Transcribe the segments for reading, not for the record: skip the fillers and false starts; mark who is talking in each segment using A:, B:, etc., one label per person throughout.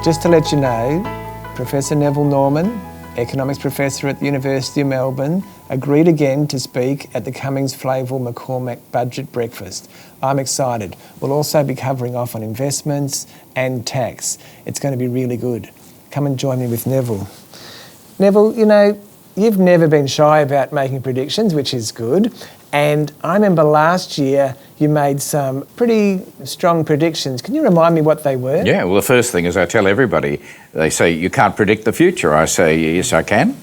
A: Just to let you know, Professor Neville Norman, Economics Professor at the University of Melbourne, agreed again to speak at the Cummings-Flavel-McCormack Budget Breakfast. I'm excited. We'll also be covering off on investments and tax. It's going to be really good. Come and join me with Neville. Neville, you know, you've never been shy about making predictions, which is good. And I remember last year you made some pretty strong predictions. Can you remind me what they were?
B: Yeah, well, the first thing is I tell everybody, they say, you can't predict the future. I say, yes, I can.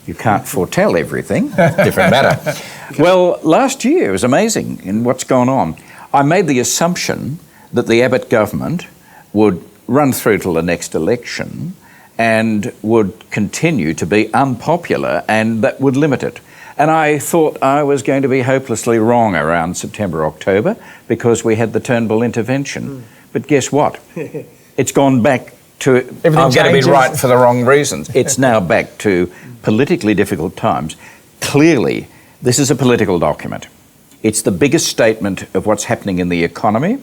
B: You can't foretell everything. Different matter. Well, last year it was amazing in what's gone on. I made the assumption that the Abbott government would run through till the next election and would continue to be unpopular, and that would limit it. And I thought I was going to be hopelessly wrong around September, October, because we had the Turnbull intervention. But guess what? It's gone back to, I'm going to be right for the wrong reasons. It's now back to politically difficult times. Clearly, this is a political document. It's the biggest statement of what's happening in the economy.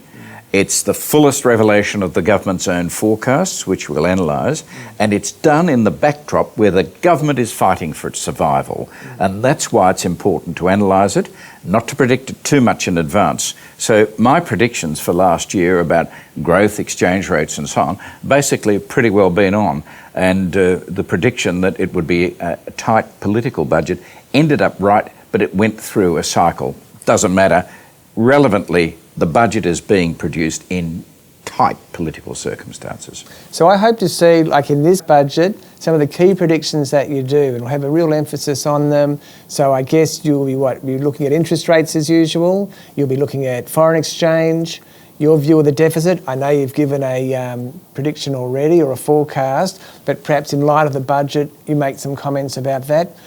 B: It's the fullest revelation of the government's own forecasts, which we'll analyse, and it's done in the backdrop where the government is fighting for its survival. And that's why it's important to analyse it, not to predict it too much in advance. So my predictions for last year about growth, exchange rates and so on, basically pretty well been on. And the prediction that it would be a tight political budget ended up right, but it went through a cycle. Doesn't matter. Relevantly, the budget is being produced in tight political circumstances.
A: So I hope to see, like in this budget, some of the key predictions that you do, and we'll have a real emphasis on them. So I guess you'll be be looking at interest rates as usual. You'll be looking at foreign exchange, your view of the deficit. I know you've given a prediction already or a forecast, but perhaps in light of the budget, you make some comments about that.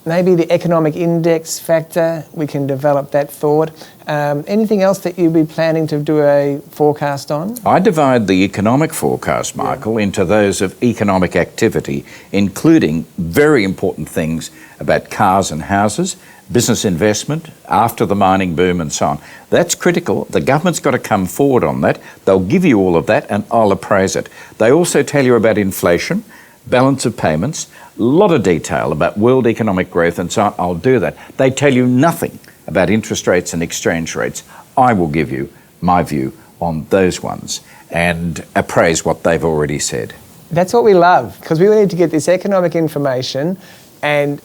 A: Maybe the economic index factor, we can develop that thought. Anything else that you'll be planning to do a forecast on?
B: I divide the economic forecast, Michael, into those of economic activity, including very important things about cars and houses, business investment, after the mining boom and so on. That's critical. The government's got to come forward on that. They'll give you all of that and I'll appraise it. They also tell you about inflation, balance of payments, a lot of detail about world economic growth and so on. I'll do that. They tell you nothing about interest rates and exchange rates. I will give you my view on those ones and appraise what they've already said.
A: That's what we love, because we need to get this economic information and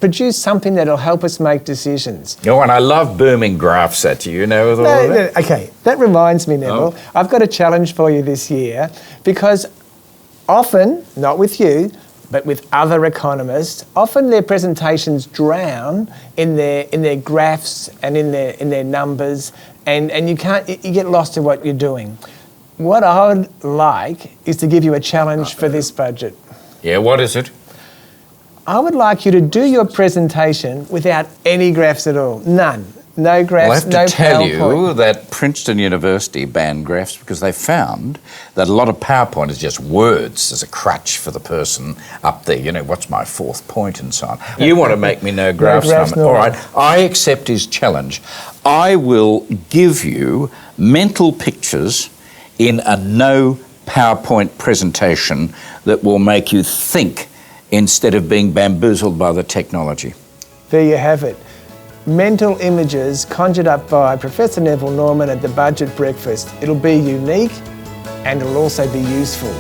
A: produce something that'll help us make decisions.
B: Oh, and I love booming graphs at you, know, with all of that.
A: Okay, that reminds me, Neville.
B: Oh.
A: I've got a challenge for you this year, because often, not with you, but with other economists, often their presentations drown in their graphs and in their numbers, and you get lost in what you're doing. What I would like is to give you a challenge for this budget.
B: Yeah, what is it?
A: I would like you to do your presentation without any graphs at all. None. No graphs, no PowerPoint.
B: Well, I have to tell you that Princeton University banned graphs because they found that a lot of PowerPoint is just words as a crutch for the person up there. You know, what's my fourth point and so on. You want to make me no graphs?
A: No.
B: All right, I accept his challenge. I will give you mental pictures in a no PowerPoint presentation that will make you think instead of being bamboozled by the technology.
A: There you have it. Mental images conjured up by Professor Neville Norman at the Budget Breakfast. It'll be unique and it'll also be useful.